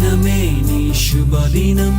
దినమే నీ శుభదినం,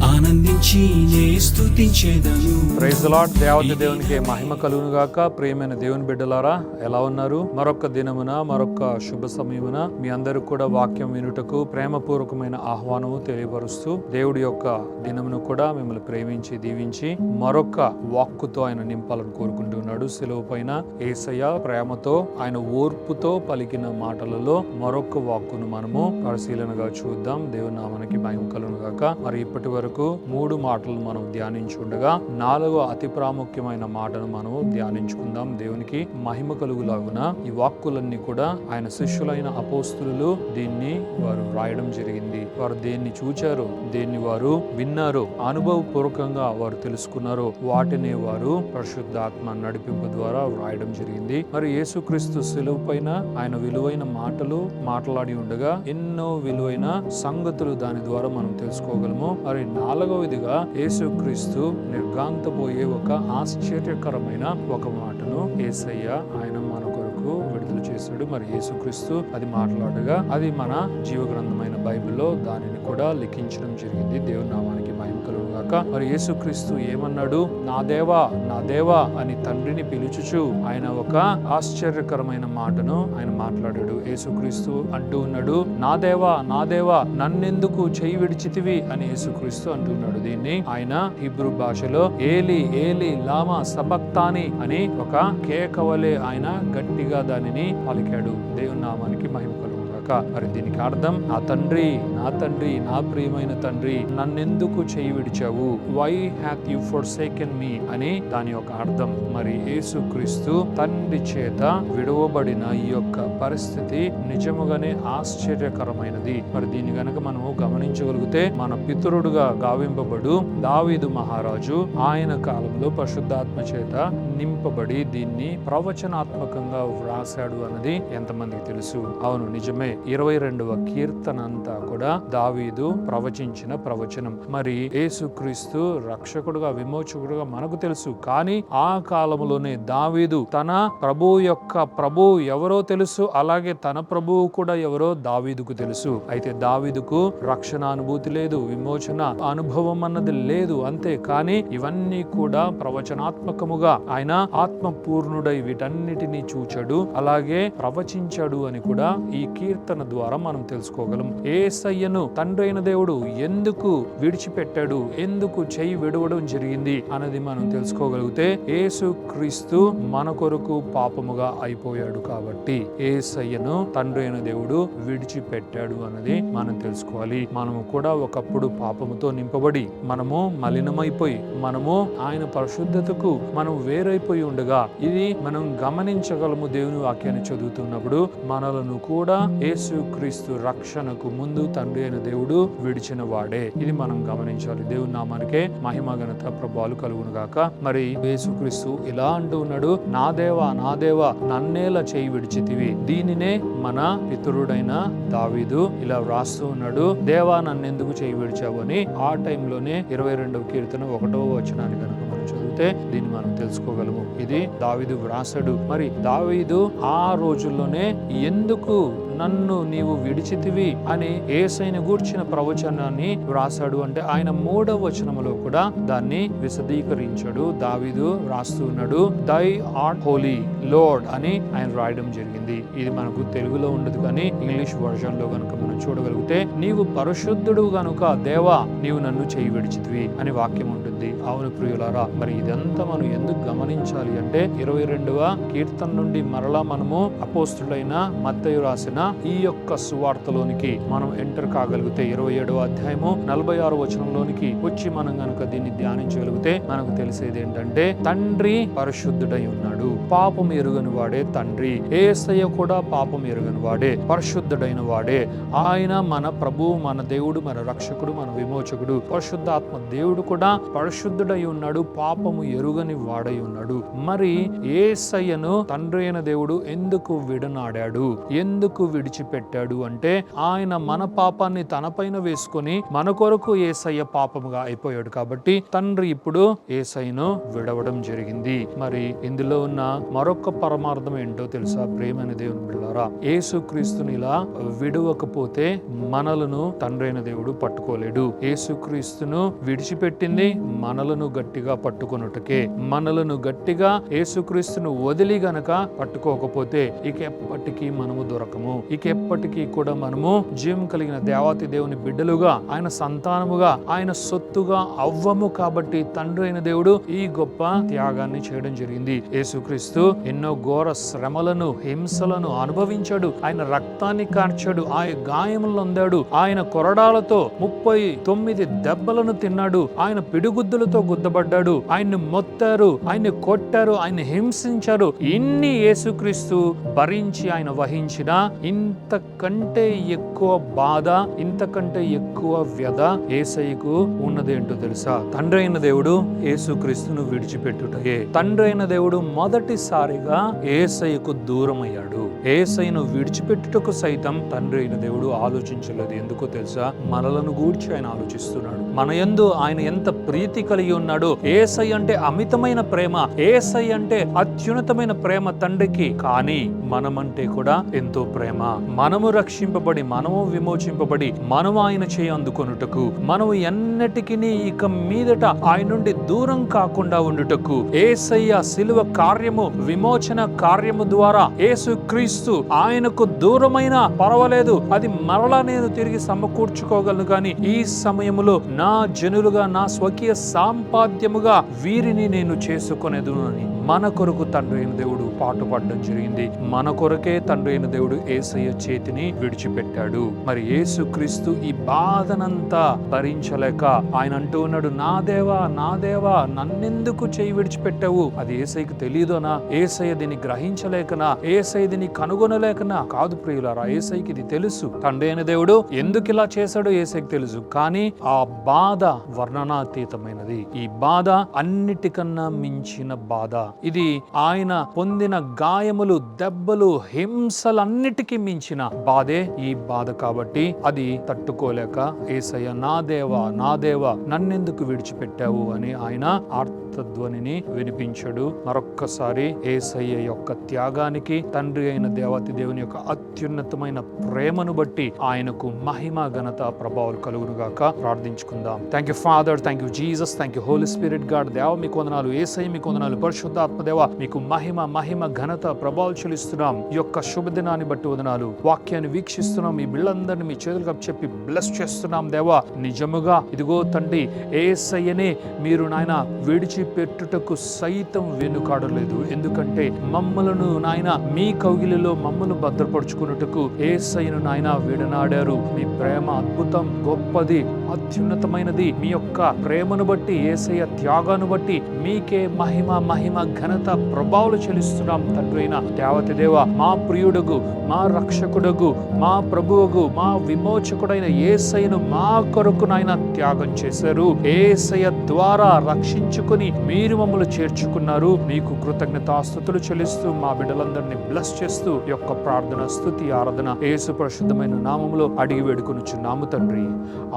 ఆనందించి నే స్తుతించెదను. Praise the lord. దేవత దేవునికి మహిమ కలుగును గాక. ప్రియమైన దేవుని బిడ్డలారా, ఎలా ఉన్నారు? మరొక దినమున, మరొక శుభ సమయమున మీ అందరూ కూడా వాక్యం వినుటకు ప్రేమపూర్వకమైన ఆహ్వానము తెలియపరుస్తూ, దేవుడి యొక్క దినమును కూడా మిమ్మల్ని ప్రేమించి దీవించి మరొక వాక్కుతో ఆయన నింపాలని కోరుకుంటున్నాడు. సిలువ పైన యేసయ్య ప్రేమతో, ఆయన ఓర్పుతో పలికిన మాటలలో మరొక వాక్కును మనము పరిశీలనగా చూద్దాం. దేవుని నామానికి మహిమ కలుగును గాక. మరి ఇప్పటి వరకు 3 మాటలు మనం ధ్యానించుండగా 4వ అతి ప్రాముఖ్యమైన మాటను మనము ధ్యానించుకుందాం. దేవునికి మహిమ కలుగులాగున ఈ వాక్కులన్నీ కూడా ఆయన శిష్యులైన అపోస్తులు దీన్ని వారు రాయడం జరిగింది. వారు దేన్ని చూచారు, దేన్ని వారు విన్నారు, అనుభవపూర్వకంగా వారు తెలుసుకున్నారు. వాటిని వారు పరిశుద్ధాత్మ నడిపింపు ద్వారా రాయడం జరిగింది. మరి యేసుక్రీస్తు శిలువ పైన ఆయన విలువైన మాటలు మాట్లాడి ఉండగా ఎన్నో విలువైన సంగతులు దాని ద్వారా మనం తెలుసుకోగలము. మరి 4వదిగా యేసుక్రీస్తు నిర్గాంతపోయే ఒక ఆశ్చర్యకరమైన ఒక మాటను యేసయ్య ఆయన మన కొరకు విడుదల చేశాడు. మరి యేసుక్రీస్తు అది మాట్లాడగా అది మన జీవ గ్రంథమైన బైబిల్లో దానిని కూడా లిఖించడం జరిగింది. దేవుని నామానికి మహిమ కలుగును గాక. మరి యేసుక్రీస్తు ఏమన్నాడు? నా దేవా, నా దేవా అని తండ్రిని పిలుచుచు ఆయన ఒక ఆశ్చర్యకరమైన మాటను ఆయన మాట్లాడాడు. యేసుక్రీస్తు అంటూ ఉన్నాడు, నా దేవా, నా దేవా నన్నెందుకు చేయి విడిచితివి అని యేసుక్రీస్తు అంటున్నాడు. దీన్ని ఆయన హీబ్రూ భాషలో ఏలి ఏలి లామా సబక్తాని అని ఒక కేకవలే ఆయన గట్టిగా దానిని పలికాడు. దేవుని నామానికి మహిమ కలుగును గాక. మరి దీనికి అర్థం, నా తండ్రి, నా తండ్రి, నా ప్రియమైన తండ్రి నన్నెందుకు చేయి విడిచావు? వై హ్యాత్ యు ఫోర్సేకెన్ మీ అని దాని యొక్క అర్థం. మరి యేసుక్రీస్తు తండ్రి చేత విడవబడిన ఈ యొక్క పరిస్థితి నిజముగానే ఆశ్చర్యకరమైనది. మరి దీన్ని గనక మనము గమనించగలిగితే, మన పితరుడుగా గావింపబడు దావీదు మహారాజు ఆయన కాలంలో పరిశుద్ధాత్మ చేత నింపబడి దీన్ని ప్రవచనాత్మకంగా వ్రాసాడు అన్నది ఎంతమందికి తెలుసు? అవును, నిజమే. 22వ కీర్తన అంతా కూడా దావీదు ప్రవచించిన ప్రవచనం. మరి యేసుక్రీస్తు రక్షకుడుగా, విమోచకుడుగా మనకు తెలుసు. కానీ ఆ కాలంలోనే దావీదు తన ప్రభు యొక్క ప్రభు ఎవరో తెలుసు, అలాగే తన ప్రభువు కూడా ఎవరో దావీదుకు తెలుసు. అయితే దావీదుకు రక్షణ అనుభూతి లేదు, విమోచన అనుభవం అన్నది లేదు. అంతే. కానీ ఇవన్నీ కూడా ప్రవచనాత్మకముగా ఆయన ఆత్మపూర్ణుడై వీటన్నిటినీ చూచాడు, అలాగే ప్రవచించాడు అని కూడా ఈ కీర్తన ద్వారా మనం తెలుసుకోగలం. యేసయ్యను తండ్రి అయిన దేవుడు ఎందుకు విడిచిపెట్టాడు, ఎందుకు చేయి విడవడం జరిగింది అన్నది మనం తెలుసుకోగలిగితే, యేసుక్రీస్తు మన కొరకు పాపముగా అయిపోయాడు కాబట్టి యేసయ్యను తండ్రి అయిన దేవుడు విడిచిపెట్టాడు అన్నది మనం తెలుసుకోవాలి. మనము కూడా ఒకప్పుడు పాపముతో నింపబడి, మనము మలినమైపోయి, మనము ఆయన పరిశుద్ధతకు మనం వేరైపోయి ఉండగా ఇది మనం గమనించగలము. దేవుని వాక్యాన్ని చదువుతున్నప్పుడు మనలను కూడా యేసుక్రీస్తు రక్షణకు ముందు తండ్రి అయిన దేవుడు విడిచిన వాడే. ఇది మనం గమనించాలి. దేవుని నామానికే మహిమ ఘనత ప్రభావాలు కలుగును గాక. మరి యేసుక్రీస్తు ఇలా అంటూ ఉన్నాడు, నా దేవా, నా దేవా నన్నేలా చేయి విడిచితివి. దీనినే మన పితరుడైన దావీదు ఇలా వ్రాస్తూ ఉన్నాడు, దేవా నన్నెందుకు చేయి విడిచావు అని. ఆ టైంలోనే 22వ కీర్తన 1వ వచనాన్ని కనుక మనం చదివితే దీన్ని మనం తెలుసుకోగలము. ఇది దావీదు వ్రాసాడు. మరి దావీదు ఆ రోజుల్లోనే ఎందుకు నన్ను నీవు విడిచితివి అని యేసయ్యను గూర్చిన ప్రవచనాన్ని వ్రాసాడు అంటే ఆయన 3వ వచనములో కూడా దాన్ని విశదీకరించాడు. దావీదు వ్రాస్తూ ఉన్నాడు, దై ఆర్ట్ హోలీ లార్డ్ అని ఆయన రాయడం జరిగింది. ఇది మనకు తెలుగులో ఉండదు, కానీ ఇంగ్లీష్ వర్షన్ లో కనుక మనం చూడగలిగితే, నీవు పరిశుద్ధుడు గనుక దేవా నీవు నన్ను చేయి విడిచితివి అని వాక్యం ఉంటుంది. అవును ప్రియులారా, మరి ఇదంతా మనం ఎందుకు గమనించాలి అంటే, 22వ కీర్తన నుండి మరలా మనము అపోస్తుడైన మత్తయి రాసిన ఈ యొక్క సువార్తలోనికి మనం ఎంటర్ కాగలిగితే 27వ అధ్యాయము 46వ వచనంలోనికి వచ్చి మనం గనుక దీన్ని ధ్యానించగలిగితే మనకు తెలిసేది ఏంటంటే, తండ్రి పరిశుద్ధుడై ఉన్నాడు, పాపం ఎరుగని వాడే తండ్రి. యేసయ్య కూడా పాపం ఎరుగని వాడే, పరిశుద్ధుడైన వాడే. ఆయన మన ప్రభువు, మన దేవుడు, మన రక్షకుడు, మన విమోచకుడు. పరిశుద్ధాత్మ దేవుడు కూడా పరిశుద్ధుడై ఉన్నాడు, పాపము ఎరుగని వాడై ఉన్నాడు. మరి యేసయ్యను తండ్రి అయిన దేవుడు ఎందుకు విడనాడాడు, ఎందుకు విడిచిపెట్టాడు అంటే ఆయన మన పాపాన్ని తన పైన వేసుకొని మన కొరకు యేసయ్య పాపముగా అయిపోయాడు కాబట్టి తండ్రి ఇప్పుడు యేసయ్యను విడవడం జరిగింది. మరి ఇందులో ఉన్న మరొక పరమార్థం ఏంటో తెలుసా ప్రియమైన దేవుని బిడ్డలారా? యేసుక్రీస్తుని ఇలా విడవకపోతే మనలను తండ్రి అయిన దేవుడు పట్టుకోలేడు. యేసుక్రీస్తును విడిచిపెట్టింది మనలను గట్టిగా పట్టుకొనుటకే. మనలను గట్టిగా యేసుక్రీస్తును వదిలి గనక పట్టుకోకపోతే ఇక ఎప్పటికీ మనము దొరకము. ఇక ఎప్పటికీ కూడా మనము జీవం కలిగిన దేవాతి దేవుని బిడ్డలుగా, ఆయన సంతానముగా, ఆయన సొత్తుగా అవ్వము. కాబట్టి తండ్రి అయిన దేవుడు ఈ గొప్ప త్యాగాన్ని చేయడం జరిగింది. యేసుక్రీస్తు ఎన్నో ఘోర శ్రమలను, హింసలను అనుభవించాడు. ఆయన రక్తాన్ని కార్చాడు, ఆయన గాయములను పొందాడు, ఆయన కొరడాలతో 39 దెబ్బలను తిన్నాడు, ఆయన పిడుగుద్దులతో గుద్దబడ్డాడు, ఆయన్ని మొత్తారు, ఆయన్ని కొట్టారు, ఆయన హింసించారు. ఇన్ని యేసుక్రీస్తు భరించి ఆయన వహించిన ఇంతకంటే ఎక్కువ బాధ, ఇంతకంటే ఎక్కువ వ్యధ యేసయ్యకు ఉన్నదేంటో తెలుసా? తండ్రి అయిన దేవుడు యేసుక్రీస్తును విడిచిపెట్టుటయే. తండ్రి అయిన దేవుడు మొదటిసారిగా యేసయ్యకు దూరం అయ్యాడు. యేసయ్యను విడిచిపెట్టుటకు సైతం తండ్రి అయిన దేవుడు ఆలోచించలేదు. ఎందుకో తెలుసా? మనలను గూర్చి ఆయన ఆలోచిస్తున్నాడు. మన యందు ఆయన ఎంత ప్రీతి కలిగి ఉన్నాడో. యేసయ్య అంటే అమితమైన ప్రేమ, యేసయ్య అంటే అత్యున్నతమైన ప్రేమ తండ్రికి. కానీ మనమంటే కూడా ఎంతో ప్రేమ. మనము రక్షింపబడి, మనము విమోచింపబడి, మనము ఆయన చేయి అందుకొనుటకు, మనము ఎన్నటికీ ఇక మీదట ఆయన నుండి దూరం కాకుండా ఉండుటకు యేసయ్య శిలువ కార్యము, విమోచన కార్యము ద్వారా యేసుక్రీస్తు ఆయనకు దూరమైన పర్వాలేదు, అది మరలా నేను తిరిగి సమకూర్చుకోగలను. కానీ ఈ సమయములో నా జనులుగా, నా స్వకీయ సాంపాద్యముగా వీరిని నేను చేసుకొనేదును అని మన కొరకు తండ్రి అయిన దేవుడు పాటుపడడం జరిగింది. మన కొరకే తండ్రి అయిన దేవుడు యేసయ్య చేతిని విడిచిపెట్టాడు. మరి యేసుక్రీస్తు ఈ బాధనంతా భరించలేక ఆయన అంటూ ఉన్నాడు, నా దేవా, నా దేవా, నన్నెందుకు చేయి విడిచిపెట్టావు? అది యేసయ్యకు తెలియదోనా? యేసయ్య దీన్ని గ్రహించలేకనా? యేసయ్య దీన్ని కనుగొనలేకనా? కాదు ప్రియులారా, యేసయ్యకి ఇది తెలుసు. తండ్రి అయిన దేవుడు ఎందుకు ఇలా చేశాడో యేసయ్యకు తెలుసు. కానీ ఆ బాధ వర్ణనాతీతమైనది. ఈ బాధ అన్నిటికన్నా మించిన బాధ. ఇది ఆయన పొందిన గాయములు, దెబ్బలు, హింసలన్నిటికీ మించిన బాధే ఈ బాధ. కాబట్టి అది తట్టుకోలేక యేసయ్య, నా దేవా, నా దేవా, నన్నెందుకు విడిచిపెట్టావు అని ఆయన ఆర్తధ్వనిని వినిపించాడు. మరొక్కసారి యేసయ్య యొక్క త్యాగానికి, తండ్రి అయిన దేవాతి దేవుని యొక్క అత్యున్నతమైన ప్రేమను బట్టి ఆయనకు మహిమ, ఘనత, ప్రభావాలు కలుగును గాక. ప్రార్థించుకుందాం. Thank you father, thank you Jesus, thank you holy spirit God. దేవ మీకు వందనాలు, యేసయ్య మీకు వందనాలు, పరిశుద్ధాత్మదేవ మీకు మహిమ, మహిమ, ఘనత, ప్రభావాలు చెల్లిస్తున్నాం. ఈ యొక్క శుభదినాన్ని బట్టి వందనాలు. వాక్యాన్ని వీక్షిస్తున్నాం. ఈ బిళ్ళందరినీ మీ చేతులకు చెప్పి బ్లెస్ చేస్తున్నాం దేవా. నిజముగా ఇదిగో తండ్రి, యేసయ్యనే మీరు నాయన విడిచిపెట్టుటకు సైతం వెనుకాడలేదు. ఎందుకంటే మమ్మలను నాయన మీ కౌగిలిలో మమ్మల్ని భద్రపరుచుకున్నట్టుకు యేసయ్యను నాయన విడనాడారు. మీ ప్రేమ అద్భుతం, గొప్పది, అత్యున్నతమైనది. మీ యొక్క ప్రేమను బట్టి, యేసయ్య త్యాగాన్ని బట్టి మీకే మహిమ, మహిమ, ఘనత, ప్రభావాలు చెల్లిస్తున్నాం తండ్రి అయిన దేవతి దేవ. మా ప్రియుడుగు, మా రక్షకుడుగు, మా ప్రభువుగు, మా విమోచకుడైన యేసయ్యను మా కొరకు నాయన త్యాగం చేశారు. యేసయ్య ద్వారా రక్షించుకుని మీరు మమ్మల్ని చేర్చుకున్నారు. మీకు కృతజ్ఞతాస్తుతులు చెల్లిస్తూ మా బిడ్డలందరినీ బ్లెస్ చేస్తూ ఈ యొక్క ప్రార్థన, స్తుతి, ఆరాధన యేసు పరిశుద్ధమైన నామములో అడిగి వేడుకొనుచున్నాము తండ్రి.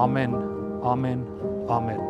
Amen, amen, amen.